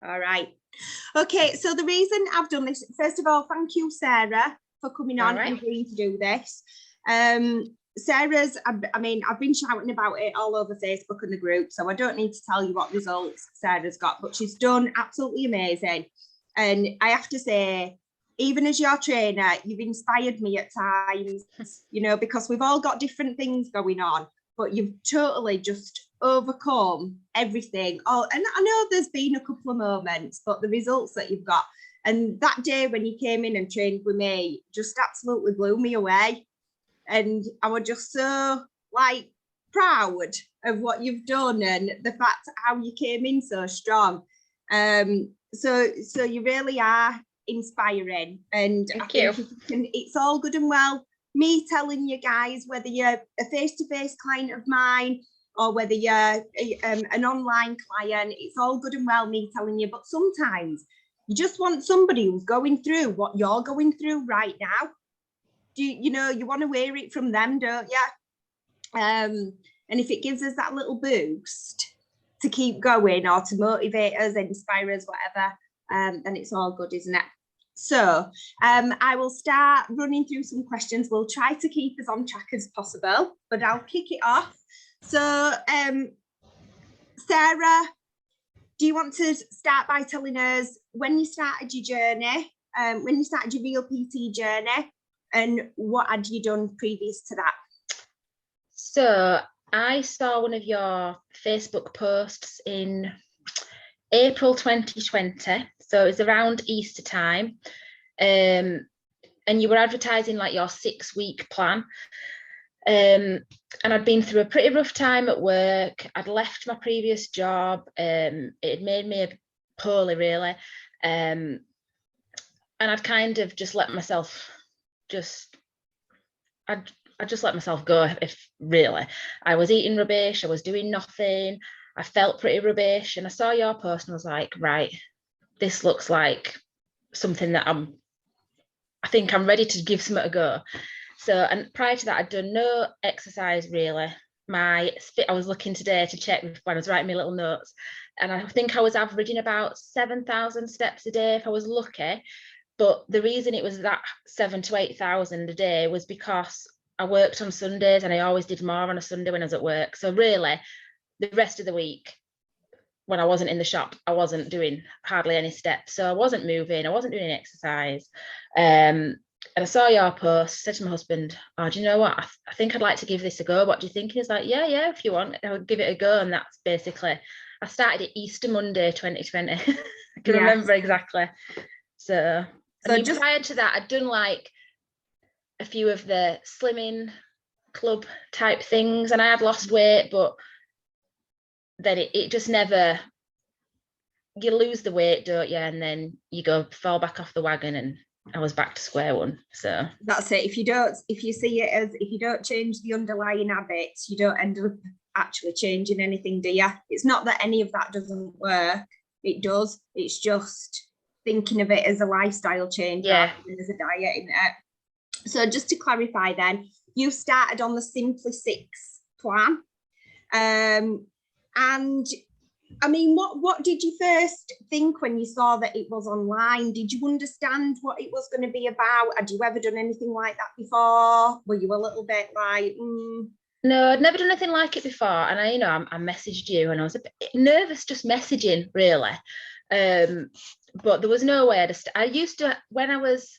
All right. Okay, so the reason I've done this, first of all, thank you, Sarah, for coming on and agreeing to do this. Sarah's, I mean, I've been shouting about it all over Facebook and the group, so I don't need to tell you what results Sarah's got, but she's done absolutely amazing. And I have to say, even as your trainer, you've inspired me at times, you know, because we've all got different things going on, but you've totally just overcome everything. Oh, and I know there's been a couple of moments, but the results that you've got, and that day when you came in and trained with me just absolutely blew me away. And I was just so like proud of what you've done and the fact how you came in so strong. So you really are inspiring, and Thank you. It's all good and well me telling you guys whether you're a face-to-face client of mine or whether you're an online client. It's all good and well me telling you, but sometimes you just want somebody who's going through what you're going through right now. You know, you want to hear it from them, don't you? And if it gives us that little boost to keep going or to motivate us, inspire us, whatever, then it's all good, isn't it? So I will start running through some questions. We'll try to keep as on track as possible, but I'll kick it off. So Sarah, do you want to start by telling us when you started your journey, when you started your real PT journey, and what had you done previous to that? So I saw one of your Facebook posts in April 2020. So it was around Easter time. And you were advertising like your 6-week plan. And I'd been through a pretty rough time at work. I'd left my previous job. It had made me poorly, really. And I'd kind of just let myself I just let myself go. If really, I was eating rubbish, I was doing nothing, I felt pretty rubbish, and I saw your post and I was like, right, this looks like something that I think I'm ready to give something a go. So, and prior to that, I'd done no exercise really. I was looking today to check when I was writing my little notes, and I think I was averaging about 7,000 steps a day if I was lucky. But the reason it was that 7,000 to 8,000 a day was because I worked on Sundays, and I always did more on a Sunday when I was at work. So really, the rest of the week, when I wasn't in the shop, I wasn't doing hardly any steps. So I wasn't moving, I wasn't doing any exercise. And I saw your post, said to my husband, oh, do you know what? I think I'd like to give this a go. What do you think? He's like, yeah, if you want, I'll give it a go. And that's basically, I started it Easter Monday 2020. I can remember exactly. So I mean, prior to that, I'd done like a few of the slimming club type things, and I had lost weight, but then it just never, you lose the weight, don't you? And then you fall back off the wagon, and I was back to square one. So that's it. If you see it as, if you don't change the underlying habits, you don't end up actually changing anything, do you? It's not that any of that doesn't work. It does. It's just thinking of it as a lifestyle change rather than as a diet, isn't it? So just to clarify then, you started on the Simply 6 plan. And I mean, what did you first think when you saw that it was online? Did you understand what it was going to be about? Had you ever done anything like that before? Were you a little bit like, No, I'd never done anything like it before. And I messaged you, and I was a bit nervous just messaging, really. But there was no way I used to, when I was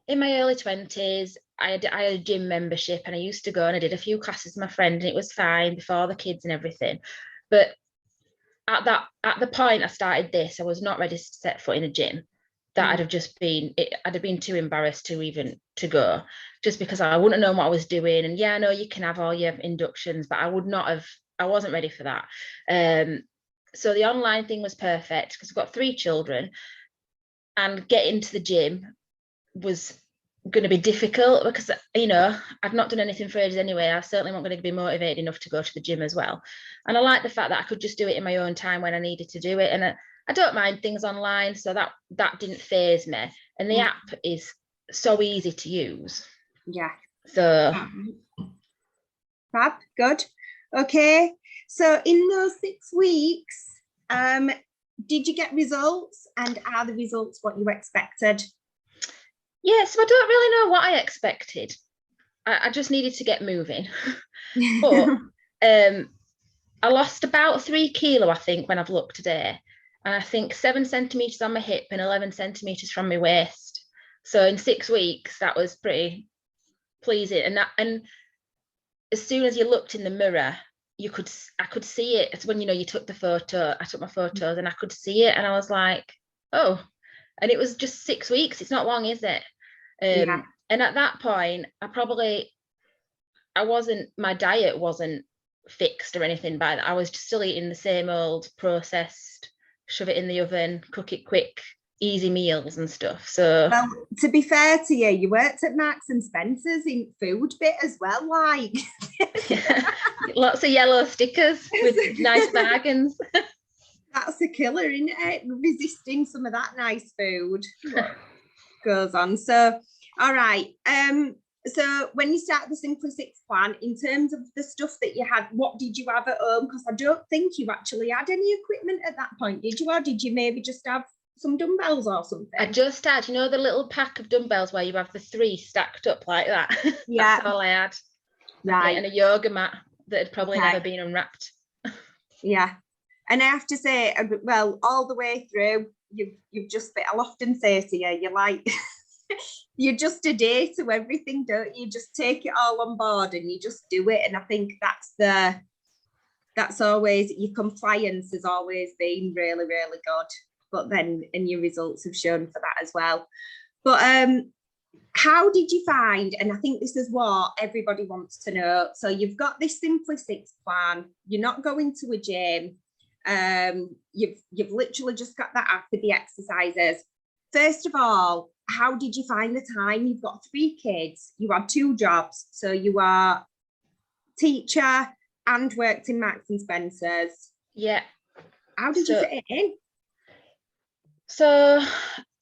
in my early 20s, I had a gym membership, and I used to go and I did a few classes with my friend, and it was fine before the kids and everything. But at the point I started this, I was not ready to set foot in a gym. I'd have been too embarrassed to go, just because I wouldn't have known what I was doing. And I know you can have all your inductions, but I wasn't ready for that. So the online thing was perfect because I've got 3 children, and getting to the gym was going to be difficult because, I've not done anything for ages anyway. I certainly wasn't going to be motivated enough to go to the gym as well. And I like the fact that I could just do it in my own time when I needed to do it. And I don't mind things online, so that didn't faze me. And the app is so easy to use. Yeah. So fab, good. Okay. So in those 6 weeks, did you get results, and are the results what you expected? Yeah, so I don't really know what I expected. I just needed to get moving. But I lost about 3 kilo, I think, when I've looked today. And I think 7 centimeters on my hip and 11 centimeters from my waist. So in 6 weeks, that was pretty pleasing. And as soon as you looked in the mirror, I could see it. It's when, you took the photo. I took my photos and I could see it, and I was like, oh. And it was just 6 weeks. It's not long, is it? Yeah. And at that point, my diet wasn't fixed or anything by that. I was just still eating the same old processed, shove it in the oven, cook it quick, easy meals and stuff. So, well, to be fair to you, you worked at Marks and Spencer's in food bit as well, like. yeah, lots of yellow stickers with nice bargains. That's a killer, isn't it? Resisting some of that nice food. What goes on. So, all right. So when you start the Simply Six plan, in terms of the stuff that you had, what did you have at home? Because I don't think you actually had any equipment at that point, did you? Or did you maybe just have some dumbbells or something? I just had, the little pack of dumbbells where you have the 3 stacked up like that. Yeah. That's all I had. Right. And a yoga mat that had probably never been unwrapped. Yeah. And I have to say, well, all the way through, you've just been, I'll often say to you, you're like, you're just a day to everything, don't you? Just take it all on board and you just do it. And I think that's always, your compliance has always been really, really good. But then, and your results have shown for that as well. But how did you find, and I think this is what everybody wants to know. So you've got this Simply Six plan, you're not going to a gym. You've literally just got that app with the exercises. First of all, how did you find the time? You've got 3 kids, you had 2 jobs, so you are teacher and worked in Marks and Spencer's. Yeah. How did you fit it in? So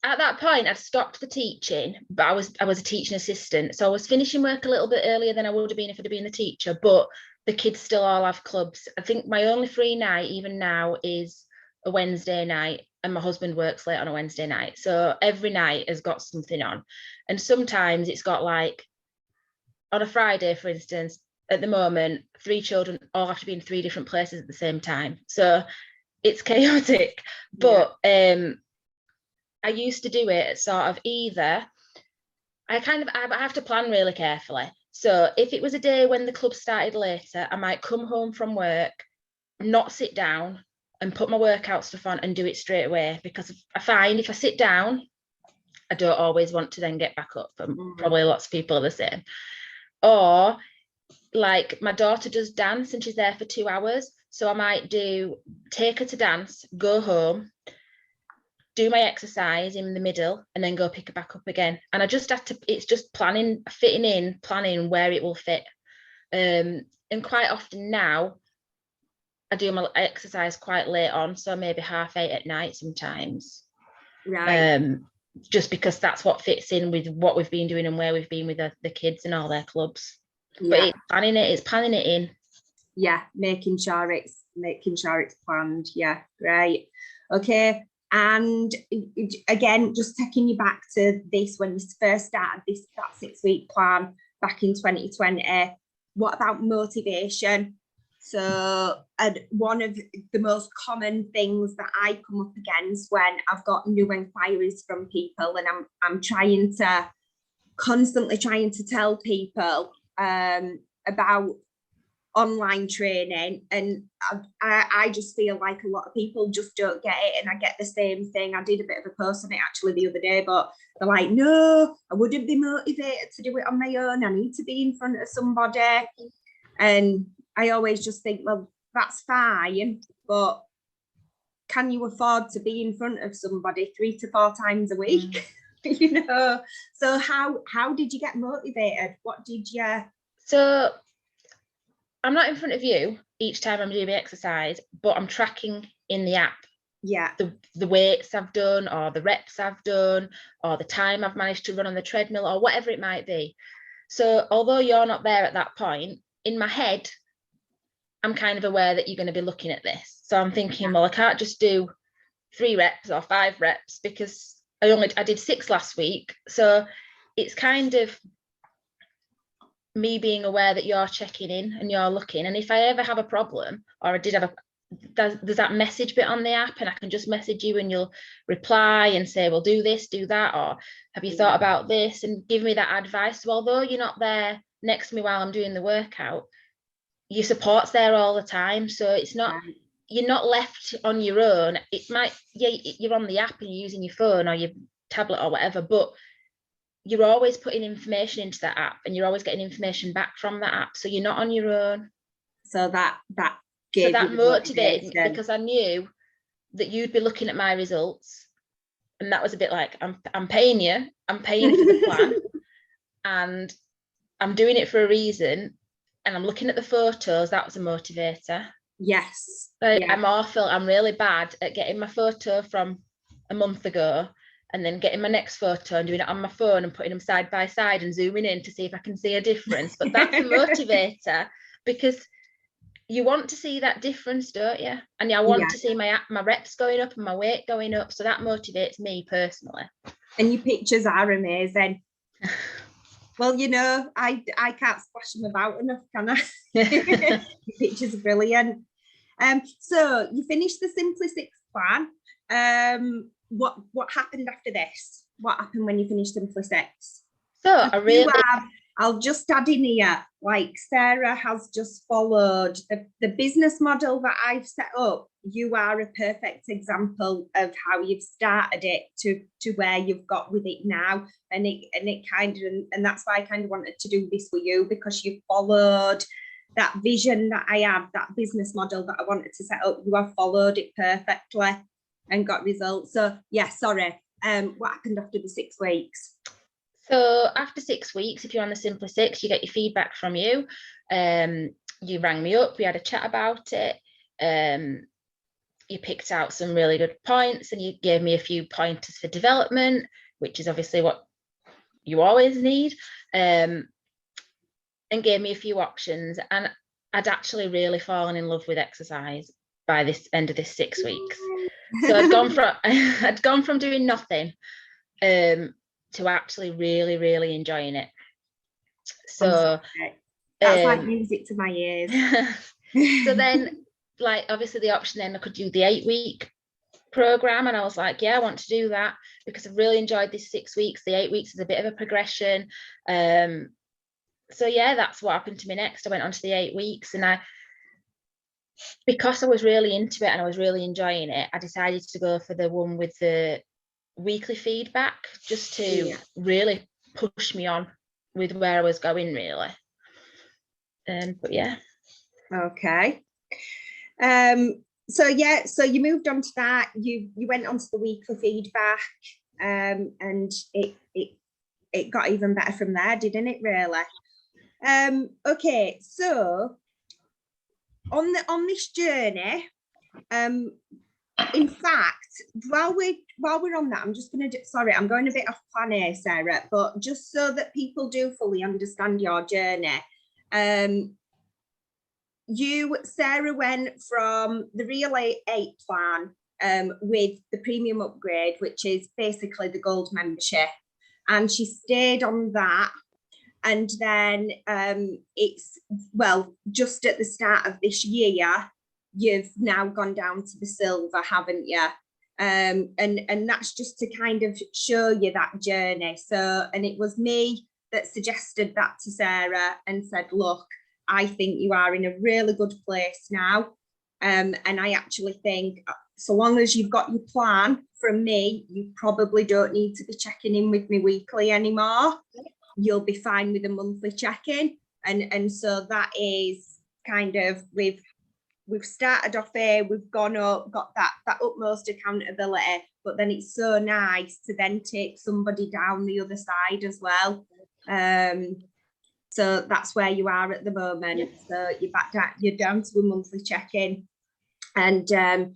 at that point, I'd stopped the teaching, but I was a teaching assistant, so I was finishing work a little bit earlier than I would have been if I'd have been the teacher. But the kids still all have clubs. I think my only free night, even now, is a Wednesday night, and my husband works late on a Wednesday night. So every night has got something on. And sometimes it's got, like, on a Friday, for instance, at the moment, 3 children all have to be in 3 different places at the same time. So it's chaotic. But I used to do it sort of either, I have to plan really carefully. So if it was a day when the club started later, I might come home from work, not sit down and put my workout stuff on and do it straight away, because I find if I sit down, I don't always want to then get back up. Probably lots of people are the same. Or, like, my daughter does dance and she's there for 2 hours. So I might take her to dance, go home, do my exercise in the middle, and then go pick her back up again. And I just have to, it's just planning where it will fit. And quite often now, I do my exercise quite late on, so maybe 8:30 at night sometimes. Right. Just because that's what fits in with what we've been doing and where we've been with the kids and all their clubs. Yeah. But it's planning it in. Yeah, making sure it's planned. Yeah, right. Okay. And again, just taking you back to this, when you first started that 6-week plan back in 2020, what about motivation? So one of the most common things that I come up against when I've got new inquiries from people, and I'm constantly trying to tell people about online training, and I just feel like a lot of people just don't get it, and I get the same thing. I did a bit of a post on it actually the other day, but they're like, no, I wouldn't be motivated to do it on my own. I need to be in front of somebody. And I always just think, well, that's fine, but can you afford to be in front of somebody 3 to 4 times a week? So how did you get motivated? What did you? So I'm not in front of you each time I'm doing exercise, but I'm tracking in the app. Yeah. The weights I've done, or the reps I've done, or the time I've managed to run on the treadmill, or whatever it might be. So although you're not there at that point, in my head, I'm kind of aware that you're going to be looking at this. So I'm thinking, well, I can't just do 3 reps or 5 reps because I did 6 last week. So it's kind of me being aware that you're checking in and you're looking. And if I ever have a problem, or I did have there's that message bit on the app, and I can just message you and you'll reply and say, well, do this, do that, or have you thought about this, and give me that advice. So although you're not there next to me while I'm doing the workout, your support's there all the time. So it's not, you're not left on your own. It might, you're on the app and you're using your phone or your tablet or whatever, but you're always putting information into that app and you're always getting information back from that app. So you're not on your own. So that motivated me, because I knew that you'd be looking at my results, and that was a bit like, I'm paying you, I'm paying for the plan, and I'm doing it for a reason, and I'm looking at the photos. That was a motivator. Yes. I'm really bad at getting my photo from a month ago and then getting my next photo and doing it on my phone and putting them side by side and zooming in to see if I can see a difference. But that's a motivator, because you want to see that difference, don't you? And I want to see my reps going up and my weight going up. So that motivates me personally. And your pictures are amazing. Well, you know, I can't splash them about enough, can I? Your pictures are brilliant. So you finished the Simply Six plan. What happened after this? What happened when you finished Simply Six? So I'll just add in here, like Sarah has just followed the business model that I've set up. You are a perfect example of how you've started it to where you've got with it now. And it kind of, and that's why I kind of wanted to do this for you, because you followed that vision that I have, that business model that I wanted to set up. You have followed it perfectly and got results. So yeah, sorry. What happened after the 6 weeks? So after 6 weeks, if you're on the Simply Six, you get your feedback from you. You rang me up, we had a chat about it. You picked out some really good points and you gave me a few pointers for development, which is obviously what you always need, and gave me a few options. And I'd actually really fallen in love with exercise by this end of this 6 weeks. So I'd gone from doing nothing to actually really, really enjoying it. So that's like music to my ears. So then, like, obviously the option then I could do the 8-week program, and I was like, yeah, I want to do that because I've really enjoyed this 6 weeks. The 8 weeks is a bit of a progression. So yeah, that's what happened to me next. I went on to the 8 weeks, and because I was really into it and I was really enjoying it, I decided to go for the one with the weekly feedback, just to really push me on with where I was going, really. But yeah. Okay. So you moved on to that. You went on to the weekly feedback, and it got even better from there, didn't it? Really. Okay. So on this journey, in fact, while we're on that, I'm just going to I'm going a bit off plan here, Sarah, but just so that people do fully understand your journey. Sarah went from the Real 8 plan with the premium upgrade, which is basically the gold membership, and she stayed on that. And then just at the start of this year, you've now gone down to the silver, haven't you? And that's just to kind of show you that journey. So, and it was me that suggested that to Sarah and said, look, I think you are in a really good place now. And I actually think so long as you've got your plan from me, you probably don't need to be checking in with me weekly anymore. You'll be fine with a monthly check-in. And so that is kind of, we've started off here, we've gone up, got that utmost accountability, but then it's so nice to then take somebody down the other side as well. So that's where you are at the moment. Yep. So you're down to a monthly check-in, and then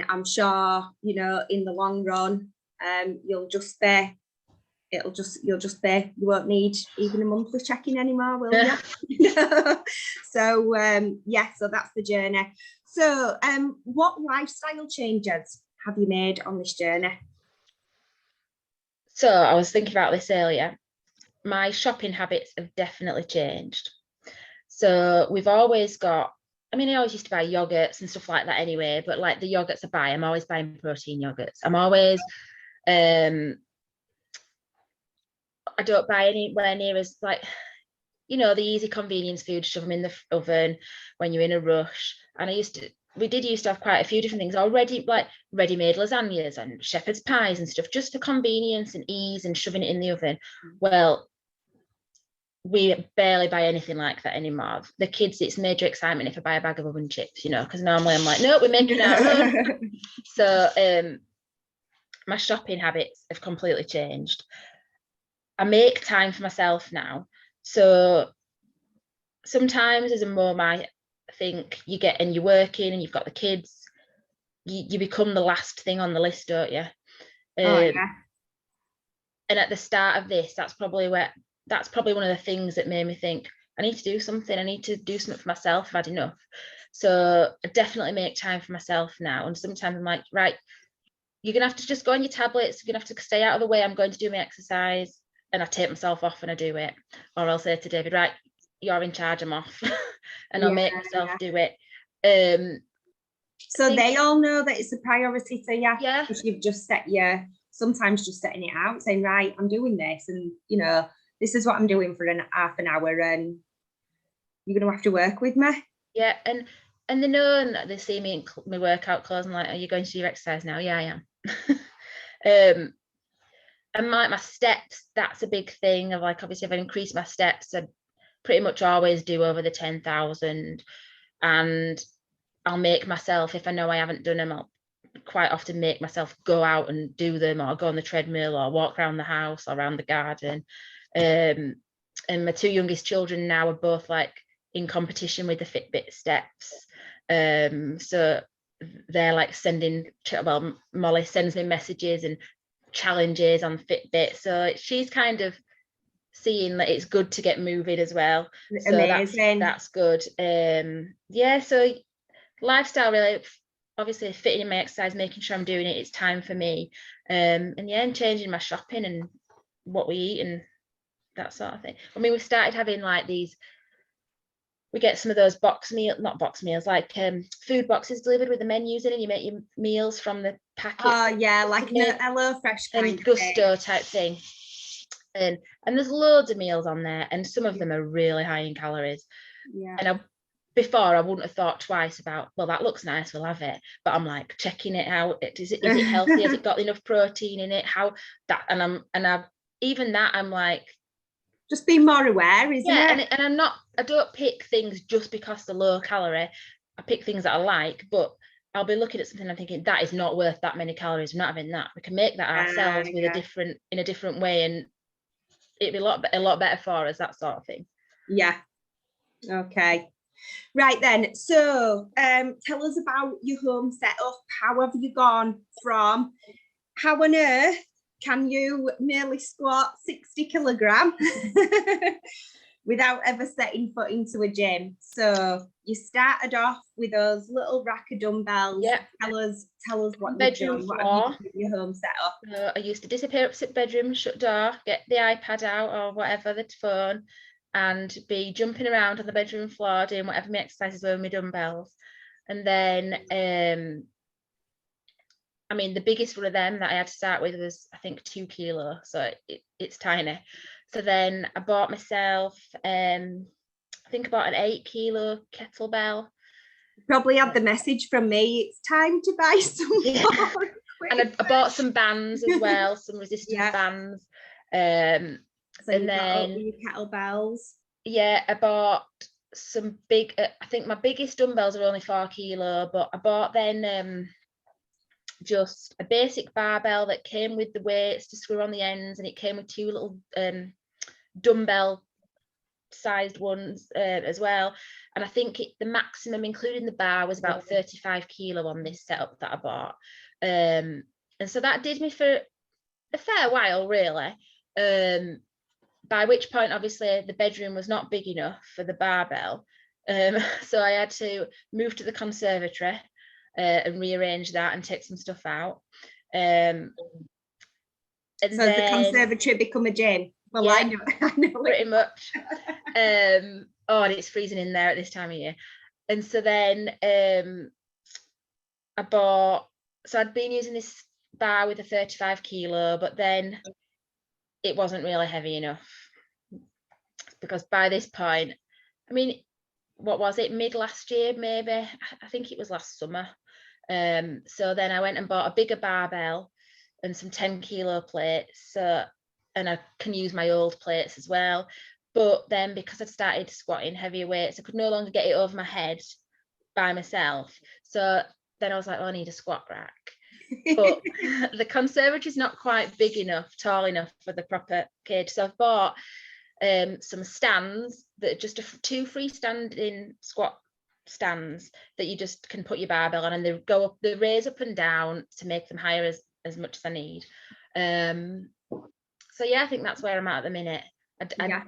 I'm sure, you know, in the long run, you'll just be. You won't need even a monthly check-in anymore, will you? So so that's the journey. So what lifestyle changes have you made on this journey? So I was thinking about this earlier. My shopping habits have definitely changed. So we've always got, I mean, I always used to buy yogurts and stuff like that anyway, but like the yogurts I buy, I'm always buying protein yogurts. I'm always, I don't buy anywhere near as like, you know, the easy convenience food, shove them in the oven when you're in a rush. And we did used to have quite a few different things already, like ready-made lasagnas and shepherd's pies and stuff, just for convenience and ease and shoving it in the oven. Well, we barely buy anything like that anymore. The kids, it's major excitement if I buy a bag of oven chips, you know, because normally I'm like, no, we're making our own. So my shopping habits have completely changed. I make time for myself now. So sometimes as a mum, I think you get and you're working and you've got the kids, you become the last thing on the list, don't you? Yeah. And at the start of this, that's probably one of the things that made me think, I need to do something. I need to do something for myself. I've had enough. So I definitely make time for myself now. And sometimes I'm like, right, you're gonna have to just go on your tablets, you're gonna have to stay out of the way. I'm going to do my exercise. And I take myself off and I do it. Or I'll say to David, right, you're in charge, I'm off. And I'll make myself do it. So they all know that it's a priority to you. Yeah. Because you've just sometimes just setting it out, saying, right, I'm doing this, and you know, this is what I'm doing for half an hour, and you're gonna have to work with me. Yeah, and they know, and they see me in my workout clothes. I'm like, are you going to do your exercise now? Yeah, I am. And my steps, that's a big thing. Of like, obviously, if I increase my steps, I pretty much always do over the 10,000, and I'll make myself, if I know I haven't done them, I'll quite often make myself go out and do them, or go on the treadmill, or walk around the house or around the garden. And my two youngest children now are both like in competition with the Fitbit steps. So they're like Molly sends me messages and challenges on Fitbit. So she's kind of seeing that it's good to get moving as well. So amazing. That's good. Yeah, so lifestyle really, obviously fitting in my exercise, making sure I'm doing it, it's time for me. And changing my shopping and what we eat and that sort of thing. I mean, we started having like these, we get some of those not box meals, like food boxes delivered with the menus in, and you make your meals from the packet. Oh yeah, like an HelloFresh kind and Gusto type thing. And there's loads of meals on there, and some of them are really high in calories. Yeah. And before I wouldn't have thought twice about, well, that looks nice, we'll have it. But I'm like checking it out. Is it healthy? Has it got enough protein in it? How that? I'm like, just be more aware, isn't it? And I don't pick things just because they're low calorie. I pick things that I like, but I'll be looking at something and I'm thinking that is not worth that many calories. We're not having that. We can make that ourselves with in a different way, and it'd be a lot better for us, that sort of thing. Yeah. Okay. Right then. So tell us about your home setup. How have you gone from, how on earth can you nearly squat 60 kilograms without ever setting foot into a gym? So you started off with those little rack of dumbbells. Yeah. Tell us what bedroom you've floor. done. What have you done with your home setup? I used to disappear up to the bedroom, shut door, get the iPad out or whatever, the phone, and be jumping around on the bedroom floor doing whatever my exercises were with my dumbbells. And then I mean, the biggest one of them that I had to start with was, I think, 2 kilo. So it's tiny. So then I bought myself, I think about an 8 kilo kettlebell. Probably had the message from me, it's time to buy some more. And I bought some bands as well, some resistance bands. So and then your kettlebells. Yeah, I bought some big, I think my biggest dumbbells are only 4 kilo, but I bought then just a basic barbell that came with the weights to screw on the ends, and it came with 2 little dumbbell sized ones as well. And I think the maximum, including the bar, was about 35 kilo on this setup that I bought. And so that did me for a fair while, really. By which point, obviously, the bedroom was not big enough for the barbell. So I had to move to the conservatory. and rearrange that and take some stuff out. And so then, the conservatory become a gym. Well, yeah, I know pretty much. And it's freezing in there at this time of year. And so then I bought, so I'd been using this bar with a 35 kilo, but then it wasn't really heavy enough, because by this point, I mean, what was it, mid last year maybe? I think it was last summer. So then I went and bought a bigger barbell and some 10 kilo plates, and I can use my old plates as well. But then because I'd started squatting heavier weights, I could no longer get it over my head by myself. So then I was like, I need a squat rack. But the conservatory is not quite big enough, tall enough for the proper cage. So I've bought some stands that are just two freestanding squat stands that you just can put your barbell on, and they go up, they raise up and down to make them higher as much as I need. So yeah, I think that's where I'm at the minute. I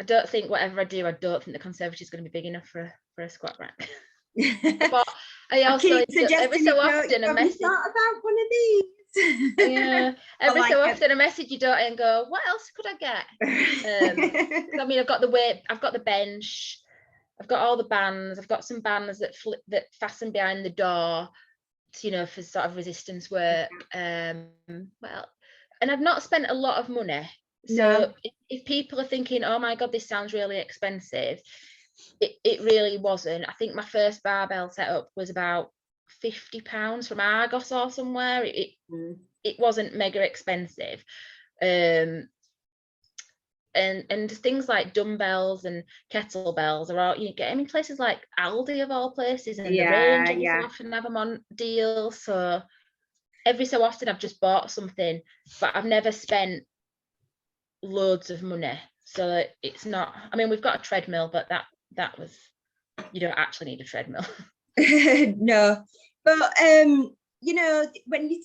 don't think whatever I do, I don't think the conservatory is going to be big enough for a squat rack. But I also every so often a message about one of these. Yeah, every so often a message you don't and go, what else could I get? I mean, I've got the weight, I've got the bench, I've got all the bands, I've got some bands that fasten behind the door, for sort of resistance work. Well, and I've not spent a lot of money. So if people are thinking, oh my God, this sounds really expensive, it really wasn't. I think my first barbell setup was about £50 from Argos or somewhere. It wasn't mega expensive. And things like dumbbells and kettlebells are all, you get them in places like Aldi of all places, and the range often have them on deal. So every so often I've just bought something, but I've never spent loads of money. So it's not, I mean, we've got a treadmill, but that was, you don't actually need a treadmill. No, but when you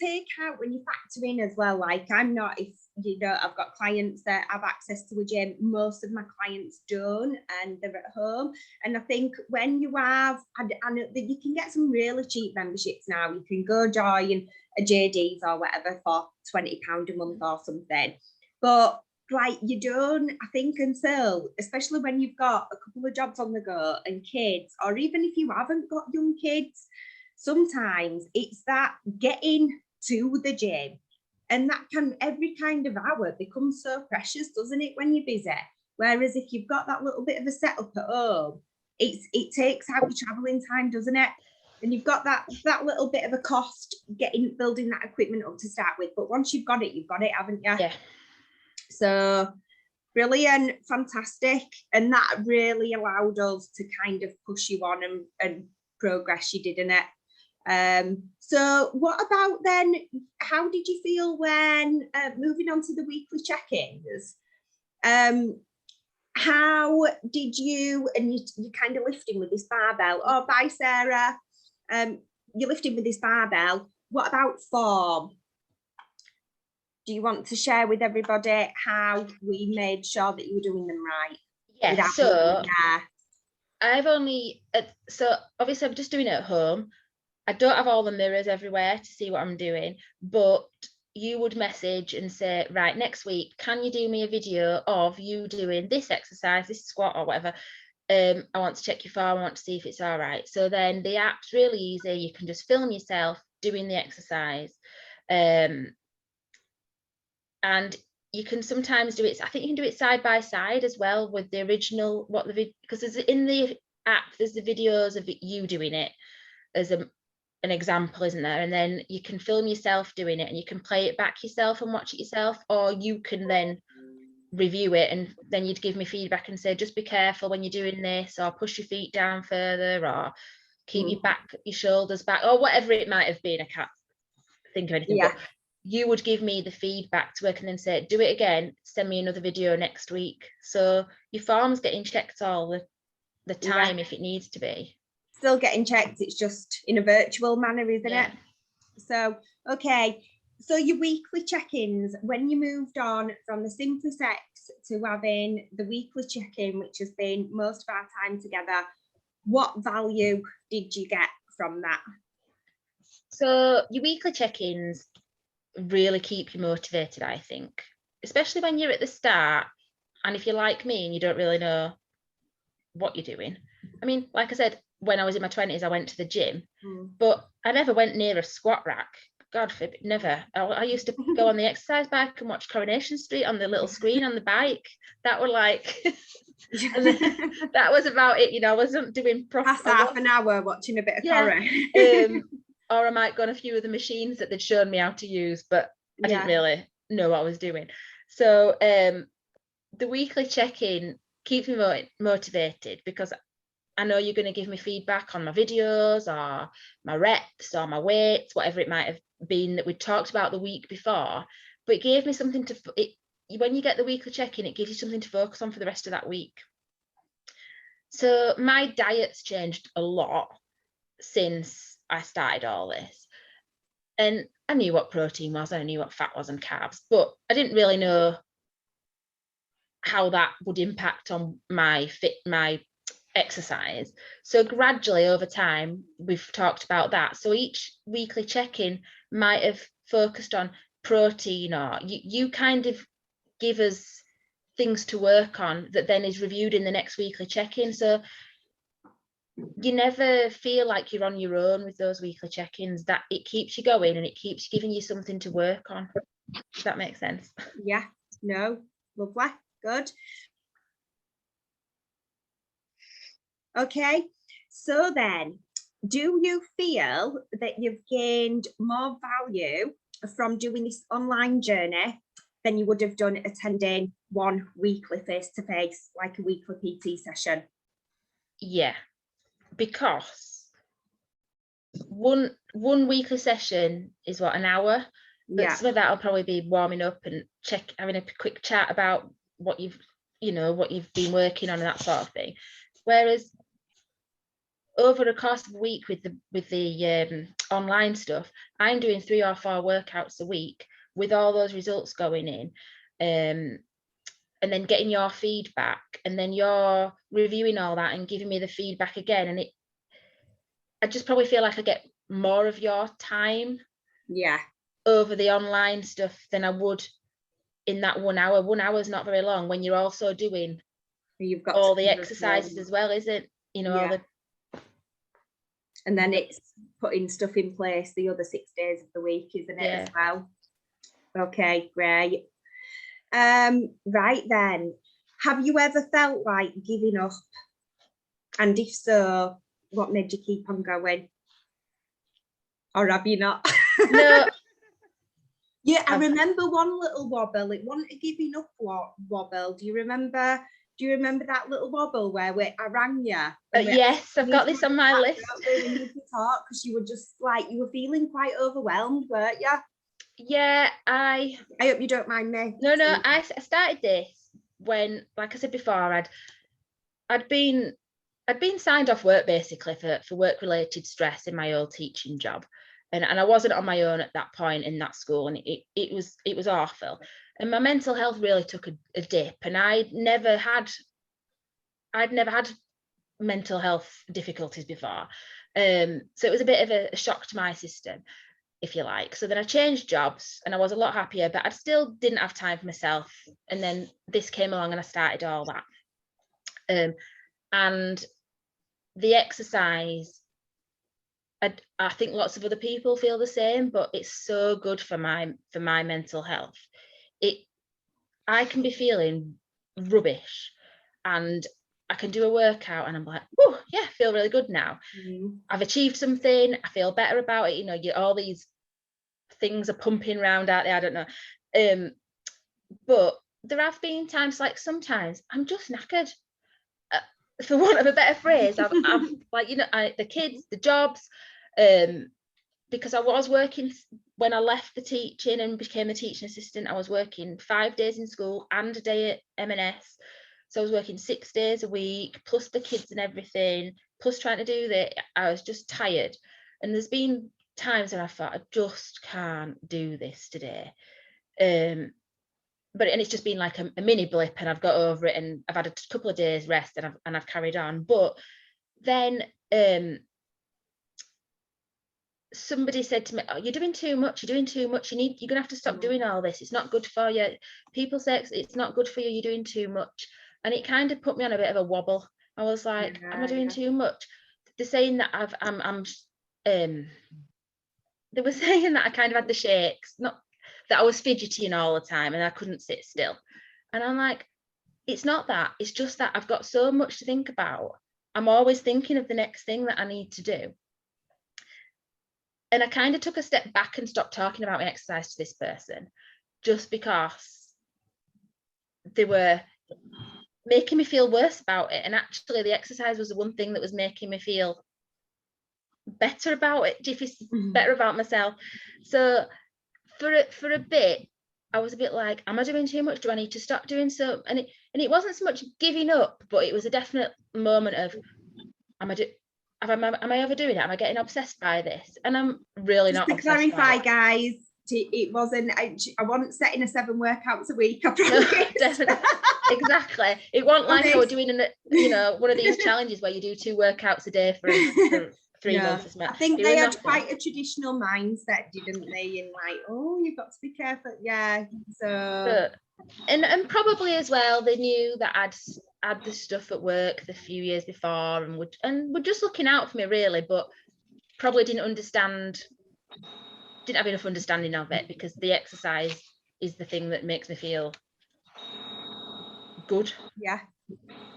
factor in as well, like I'm not, if I've got clients that have access to a gym, most of my clients don't, and they're at home. And I think when you have, I know that you can get some really cheap memberships now. You can go join a JD's or whatever for £20 a month or something, but like you don't, I think, until, especially when you've got a couple of jobs on the go and kids, or even if you haven't got young kids, sometimes it's that getting to the gym, and that can, every kind of hour becomes so precious, doesn't it, when you're busy? Whereas if you've got that little bit of a setup at home, it takes out your traveling time, doesn't it? And you've got that little bit of a cost building that equipment up to start with, but once you've got it, haven't you? Yeah. So brilliant, fantastic. And that really allowed us to kind of push you on and progress you, didn't it? So what about then, how did you feel when moving on to the weekly check-ins? How did you, and you're kind of lifting with this barbell? Oh, bye, Sarah. You're lifting with this barbell. What about form? Do you want to share with everybody how we made sure that you were doing them right? Yeah, so I've only, so obviously I'm just doing it at home. I don't have all the mirrors everywhere to see what I'm doing, but you would message and say, right, next week, can you do me a video of you doing this exercise, this squat or whatever? I want to check your form, I want to see if it's all right. So then the app's really easy. You can just film yourself doing the exercise. And you can sometimes do it, I think you can do it side by side as well with the original, because there's in the app, there's the videos of you doing it as an example, isn't there? And then you can film yourself doing it and you can play it back yourself and watch it yourself, or you can then review it and then you'd give me feedback and say, just be careful when you're doing this, or push your feet down further, or keep your shoulders back, or whatever it might have been. I can't think of anything, but you would give me the feedback to work and then say, do it again, send me another video next week. So your form's getting checked all the time if it needs to be. Still getting checked, it's just in a virtual manner, isn't it? So, okay. So your weekly check-ins, when you moved on from the Simply Sex to having the weekly check-in, which has been most of our time together, what value did you get from that? So your weekly check-ins really keep you motivated, I think, especially when you're at the start. And if you're like me and you don't really know what you're doing. I mean, like I said, when I was in my 20s, I went to the gym, but I never went near a squat rack. God forbid, never. I used to go on the exercise bike and watch Coronation Street on the little screen on the bike. That were like, that was about it. You know, I wasn't doing proper. Pass half an hour watching a bit of horror. Or I might go on a few of the machines that they'd shown me how to use, but I didn't really know what I was doing. So the weekly check-in keeps me motivated because I know you're going to give me feedback on my videos or my reps or my weights, whatever it might have been that we talked about the week before. But it gave me something to, when you get the weekly check-in, it gives you something to focus on for the rest of that week. So my diet's changed a lot since I started all this. And I knew what protein was, I knew what fat was and carbs, but I didn't really know how that would impact on my exercise. So gradually over time, we've talked about that. So each weekly check-in might have focused on protein, or you kind of give us things to work on that then is reviewed in the next weekly check-in. So you never feel like you're on your own with those weekly check-ins, that it keeps you going and it keeps giving you something to work on. Does that make sense? Yeah, no, lovely, good. Okay, so then, do you feel that you've gained more value from doing this online journey than you would have done attending one weekly face-to-face, like a weekly PT session? Yeah, because one weekly session is what, an hour? But some of that will probably be warming up and having a quick chat about what you've been working on and that sort of thing. Whereas over the course of a week with the online stuff, I'm doing 3 or 4 workouts a week with all those results going in, and then getting your feedback, and then you're reviewing all that and giving me the feedback again. And I just probably feel like I get more of your time over the online stuff than I would in that 1 hour. 1 hour is not very long when you're also doing all the exercises as well, isn't it? You know, all the. And then it's putting stuff in place the other 6 days of the week, isn't it, as well? Okay, great. Right then, have you ever felt like giving up? And if so, what made you keep on going? Or have you not? No. Yeah, I remember one little wobble. It wasn't a giving up wobble. Do you remember that little wobble where I rang you? Yes, I've got this on my list. Because you were just like, you were feeling quite overwhelmed, weren't you? Yeah, I hope you don't mind me. No, I started this when, like I said before, I'd been signed off work basically for work-related stress in my old teaching job. And I wasn't on my own at that point in that school, and it was awful. And my mental health really took a dip, and I'd never had mental health difficulties before. So it was a bit of a shock to my system, if you like. So then I changed jobs and I was a lot happier, but I still didn't have time for myself. And then this came along and I started all that. And the exercise, I think lots of other people feel the same, but it's so good for my mental health. I can be feeling rubbish and I can do a workout and I'm like, oh yeah, I feel really good now. I've achieved something, I feel better about it. You know, all these things are pumping around out there, I don't know. But there have been times, like sometimes I'm just knackered. For want of a better phrase, I've like, you know, the kids, the jobs, because I was working when I left the teaching and became a teaching assistant. I was working 5 days in school and a day at M&S, so I was working 6 days a week plus the kids and everything, plus trying to do that. I was just tired, and there's been times when I thought I just can't do this today. But it's just been like a mini blip, and I've got over it, and I've had a couple of days rest, and I've carried on. But then somebody said to me, oh, you're doing too much, you're gonna have to stop doing all this, it's not good for you, people say it's not good for you, you're doing too much. And it kind of put me on a bit of a wobble. I was like, am I doing too much? They're saying that they were saying that I kind of had the shakes, not that I was fidgeting all the time and I couldn't sit still. And I'm like, it's not that, it's just that I've got so much to think about. I'm always thinking of the next thing that I need to do. And I kind of took a step back and stopped talking about my exercise to this person, just because they were making me feel worse about it. And actually the exercise was the one thing that was making me feel better about it, better about myself. So for a bit, I was a bit like, am I doing too much? Do I need to stop doing so? And it wasn't so much giving up, but it was a definite moment of, am I overdoing it? Am I getting obsessed by this? And I'm really just not. To clarify, guys, it wasn't. I wasn't setting a 7 workouts a week. I promise. No, definitely. Exactly. It wasn't like I was doing one of these challenges where you do 2 workouts a day for 3 months. I think they had quite a traditional mindset, didn't they? And like, oh, you've got to be careful. Yeah. So. And probably as well, they knew that I'd had the stuff at work the few years before and were just looking out for me, really, but probably didn't have enough understanding of it, because the exercise is the thing that makes me feel good. Yeah.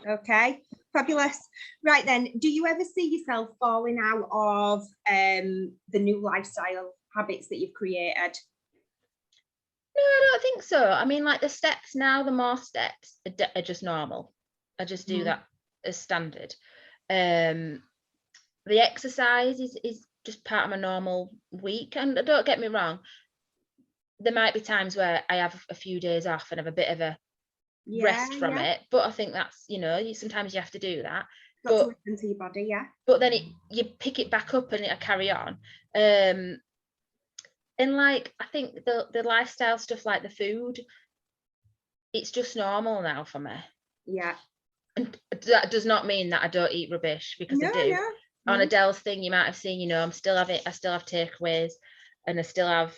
Okay. Fabulous. Right then, do you ever see yourself falling out of the new lifestyle habits that you've created? No, I don't think so. I mean, like the steps now, the more steps are just normal. I just do that as standard. The exercise is just part of my normal week. And don't get me wrong, there might be times where I have a few days off and have a bit of a rest from it. But I think that's, sometimes you have to do that. Got to listen to your body, yeah. But then you pick it back up and it carry on. And like, I think the lifestyle stuff, like the food, it's just normal now for me. Yeah. And that does not mean that I don't eat rubbish, because I do. On Adele's thing, you might have seen, I still have takeaways, and I still have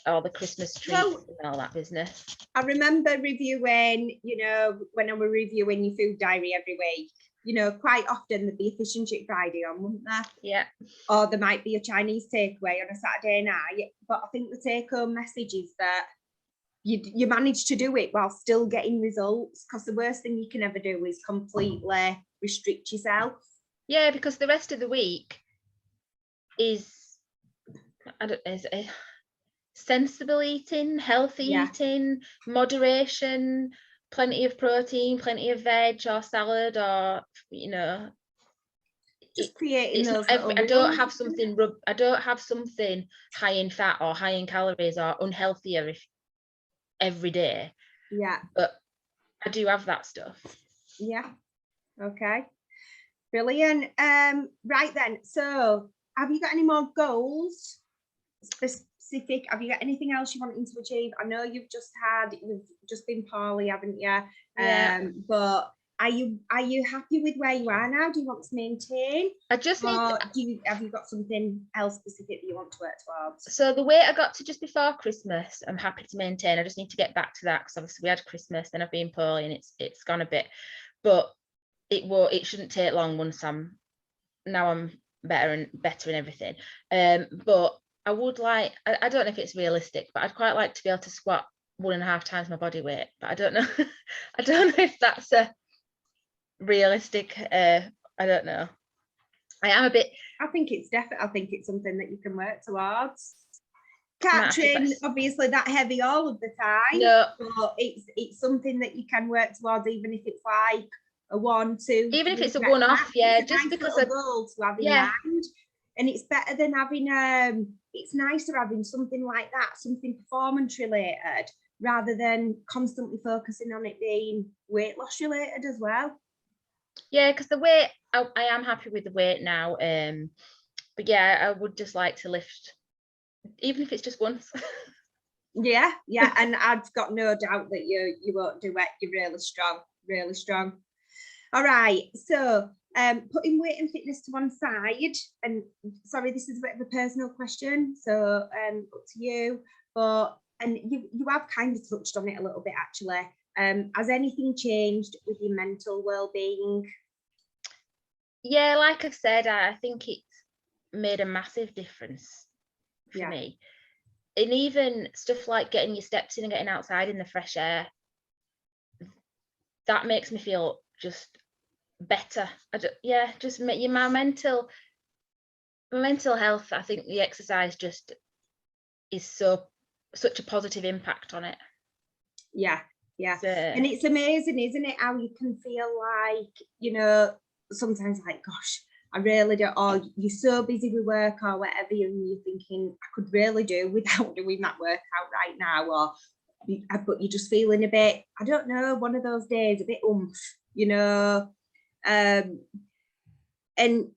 all the Christmas treats and all that business. I remember reviewing, when I were reviewing your food diary every week, quite often there'd be a fish and chip Friday on, wouldn't there? Yeah. Or there might be a Chinese takeaway on a Saturday night. But I think the take-home message is that you manage to do it while still getting results, because the worst thing you can ever do is completely restrict yourself. Yeah, because the rest of the week is sensible eating, healthy eating, moderation, plenty of protein, plenty of veg or salad, or just creating those. I don't have something high in fat or high in calories or unhealthier every day. Yeah, but I do have that stuff. Yeah. Okay. Brilliant. Right then. So, have you got any more goals? Specific? Have you got anything else you wanting to achieve? I know you've just been poorly, haven't you? Yeah. But are you happy with where you are now? Do you want to maintain? I just have you got something else specific that you want to work towards? So the weight I got to just before Christmas, I'm happy to maintain. I just need to get back to that, because obviously we had Christmas, then I've been poorly, and it's gone a bit. But it shouldn't take long once I'm better and everything. But I would like, I don't know if it's realistic, but I'd quite like to be able to squat 1.5 times my body weight. But I don't know. I don't know if that's a realistic. I don't know. I am a bit. I think it's something that you can work towards. Catching obviously that heavy all of the time. No. But it's something that you can work towards, even if it's like a 1, 2. Even if it's a one-off, yeah. Just nice because goal to have in mind. And it's better than having it's nicer having something like that, something performance related, rather than constantly focusing on it being weight loss related as well. Yeah, because the weight, I am happy with the weight now. But yeah, I would just like to lift, even if it's just once. Yeah, and I've got no doubt that you won't do it. You're really strong, really strong. All right, so Putting weight and fitness to one side, and sorry, this is a bit of a personal question, so up to you, but and you have kind of touched on it a little bit actually. Has anything changed with your mental well-being? Yeah, like I said, I think it's made a massive difference for me. And even stuff like getting your steps in and getting outside in the fresh air, that makes me feel just better. Just my mental health. I think the exercise just is such a positive impact on it. Yeah. And it's amazing, isn't it, how you can feel like, sometimes like, gosh, I really don't, or you're so busy with work or whatever, and you're thinking, I could really do without doing that workout right now, but you're just feeling a bit, I don't know, one of those days, a bit and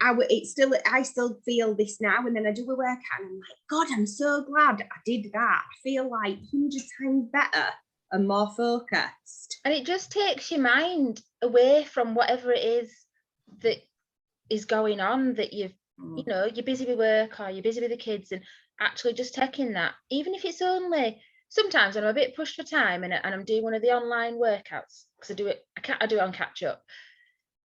I still feel this now, and then I do a workout and I'm like, God, I'm so glad I did that. I feel like 100 times better and more focused. And it just takes your mind away from whatever it is that is going on, that you're busy with work or you're busy with the kids, and actually just taking that, even if it's only, sometimes I'm a bit pushed for time and I'm doing one of the online workouts, because I do it on catch up,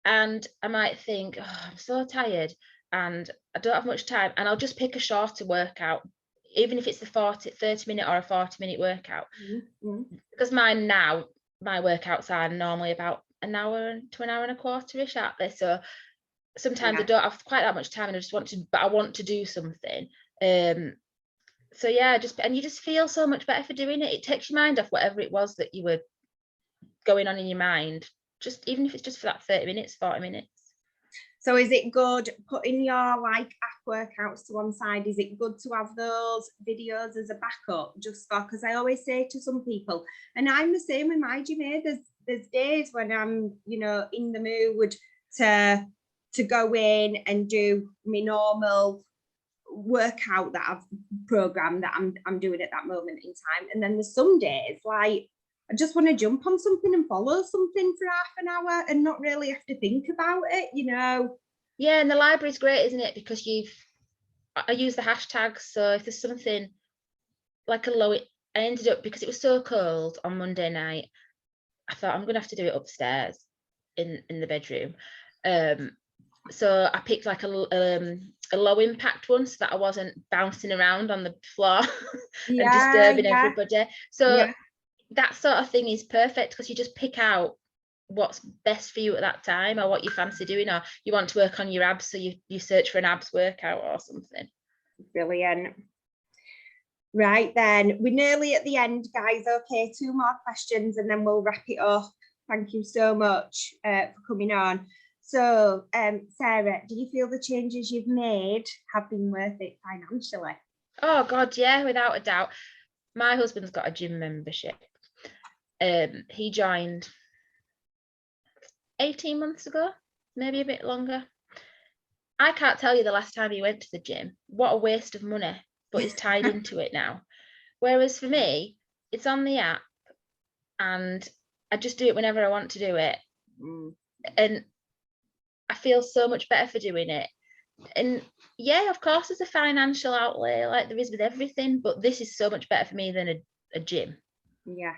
and I might think, oh, I'm so tired and I don't have much time, and I'll just pick a shorter workout, even if it's the 30-minute or a 40-minute workout. Because my workouts are normally about an hour to an hour and a quarter-ish, aren't they? So sometimes I don't have quite that much time and I want to do something. So yeah, and you just feel so much better for doing it. It takes your mind off whatever it was that you were going on in your mind, just even if it's just for that 30 minutes, 40 minutes. So is it good putting your app workouts to one side? Is it good to have those videos as a backup, just because I always say to some people, and I'm the same with my gym, there's days when I'm, in the mood to go in and do my normal workout that I've programmed that I'm doing at that moment in time. And then there's some days like I just want to jump on something and follow something for half an hour and not really have to think about it, Yeah, and the library's great, isn't it? Because I use the hashtags. So if there's something like I ended up, because it was so cold on Monday night, I thought I'm gonna have to do it upstairs in the bedroom. So I picked like a low impact one, so that I wasn't bouncing around on the floor and disturbing everybody. So that sort of thing is perfect, because you just pick out what's best for you at that time, or what you fancy doing, or you want to work on your abs, so you search for an abs workout or something. Brilliant. Right then, we're nearly at the end, guys. Okay, 2 more questions and then we'll wrap it up. Thank you so much for coming on. So, Sarah, do you feel the changes you've made have been worth it financially? Oh God, yeah, without a doubt. My husband's got a gym membership. He joined 18 months ago, maybe a bit longer. I can't tell you the last time he went to the gym. What a waste of money, but he's tied into it now. Whereas for me, it's on the app and I just do it whenever I want to do it. And I feel so much better for doing it. And yeah, of course, there's a financial outlay like there is with everything, but this is so much better for me than a gym. Yeah.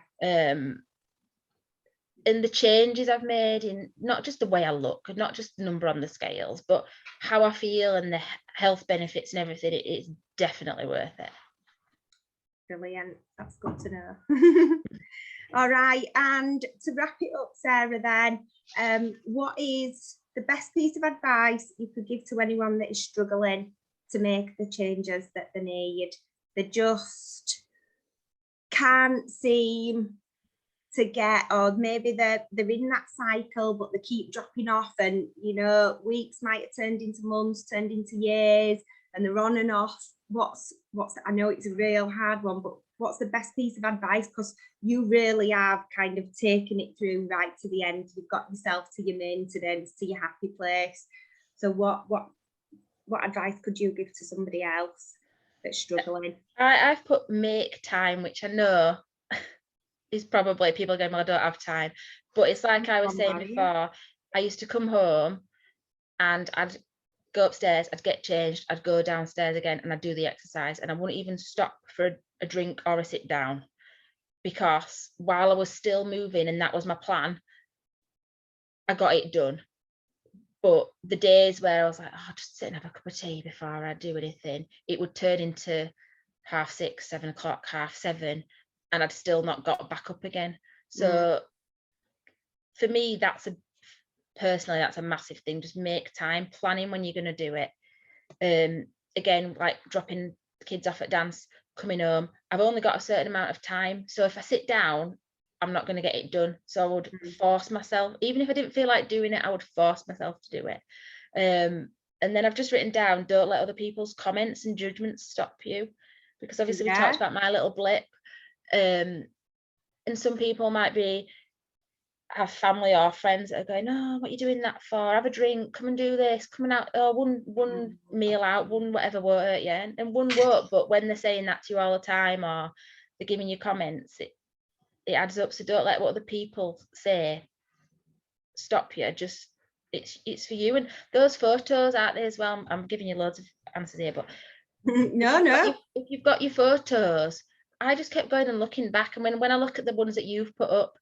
And the changes I've made in not just the way I look, not just the number on the scales, but how I feel and the health benefits and everything, it's definitely worth it. Brilliant. That's good to know. All right. And to wrap it up, Sarah, then, what is the best piece of advice you could give to anyone that is struggling to make the changes that they need? They just can't seem to get, or maybe they're in that cycle but they keep dropping off, and weeks might have turned into months, turned into years, and they're on and off. What's I know it's a real hard one, but what's the best piece of advice, because you really have kind of taken it through right to the end. You've got yourself to your maintenance, to your happy place. So what advice could you give to somebody else that's struggling? I've put make time, which I know is probably people going, well, I don't have time, but it's like I was saying before, I used to come home and I'd go upstairs, I'd get changed, I'd go downstairs again, and I'd do the exercise, and I wouldn't even stop for a drink or a sit down, because while I was still moving and that was my plan, I got it done. But the days where I was like, oh, just sit and have a cup of tea before I do anything, it would turn into 6:30, 7 o'clock, 7:30, and I'd still not got back up again. So for me, that's a massive thing. Just make time, planning when you're going to do it. Again, like dropping the kids off at dance, coming home, I've only got a certain amount of time. So if I sit down, I'm not going to get it done. So I would force myself, even if I didn't feel like doing it, I would force myself to do it. And then I've just written down, don't let other people's comments and judgments stop you, because obviously we talked about my little blip. And some people might have family or friends that are going, oh, what are you doing that for? Have a drink, come and do this, coming out, oh, one meal out, one whatever won't hurt you, and one won't. But when they're saying that to you all the time, or they're giving you comments, it adds up. So don't let what other people say stop you. Just it's for you. And those photos out there as well, I'm giving you loads of answers here, but if you've got your photos, I just kept going and looking back, and when I look at the ones that you've put up,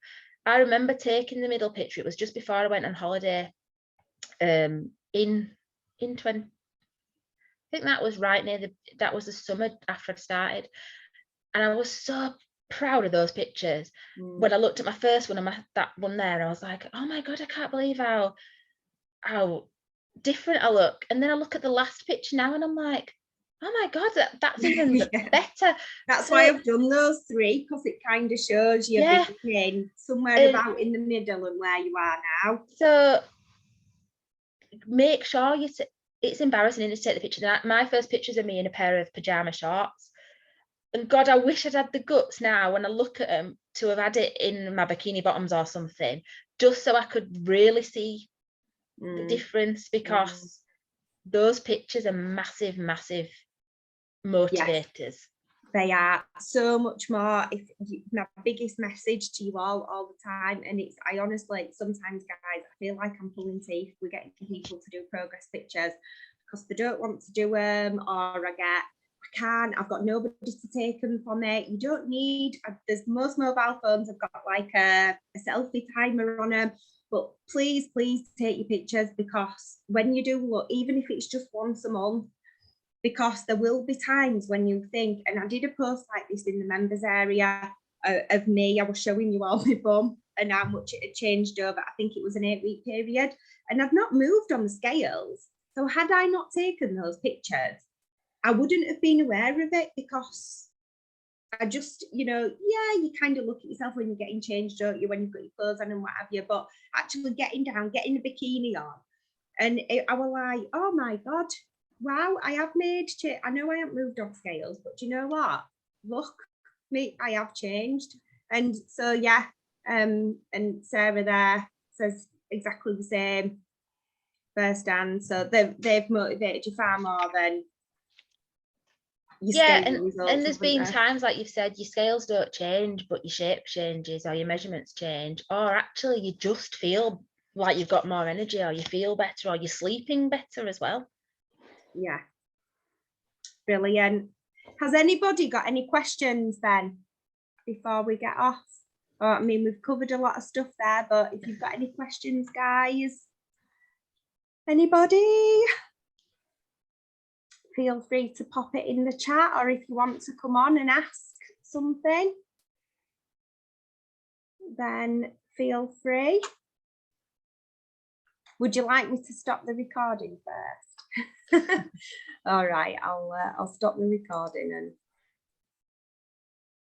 I remember taking the middle picture. It was just before I went on holiday, in 20, I think that was right near that was the summer after I'd started, and I was so proud of those pictures. When I looked at my first one and that one there, I was like, oh my god, I can't believe how different I look. And then I look at the last picture now and I'm like, oh my god, that's even better. That's why I've done those 3, because it kind of shows you being somewhere about in the middle and where you are now. So make sure it's embarrassing to take the picture. My first pictures of me in a pair of pajama shorts, and god, I wish I'd had the guts now when I look at them to have had it in my bikini bottoms or something, just so I could really see the difference, because those pictures are massive motivators. Yes, they are so much more. My biggest message to you all the time, and I honestly, sometimes guys, I feel like I'm pulling teeth. We're getting people to do progress pictures because they don't want to do them, or I can't, I've got nobody to take them for me. You don't need, there's most mobile phones have got like a selfie timer on them, but please take your pictures, because when you do look, even if it's just once a month, because there will be times when you think, and I did a post like this in the members area of me, I was showing you all my bum and how much it had changed over, I think it was an 8-week period, and I've not moved on the scales. So had I not taken those pictures, I wouldn't have been aware of it, because I just, you kind of look at yourself when you're getting changed, don't you, when you've got your clothes on and what have you, but actually getting down, getting a bikini on, and I was like, oh my God, wow, I have I know I haven't moved off scales, but do you know what? Look, me, I have changed. And so, and Sarah there says exactly the same firsthand. So they've motivated you far more than and there's been times, like you've said, your scales don't change, but your shape changes, or your measurements change, or actually you just feel like you've got more energy, or you feel better, or you're sleeping better as well. Yeah, brilliant. Has anybody got any questions then before we get off? I mean, we've covered a lot of stuff there, but if you've got any questions, guys, anybody, feel free to pop it in the chat, or if you want to come on and ask something, then feel free. Would you like me to stop the recording first? All right, I'll stop the recording and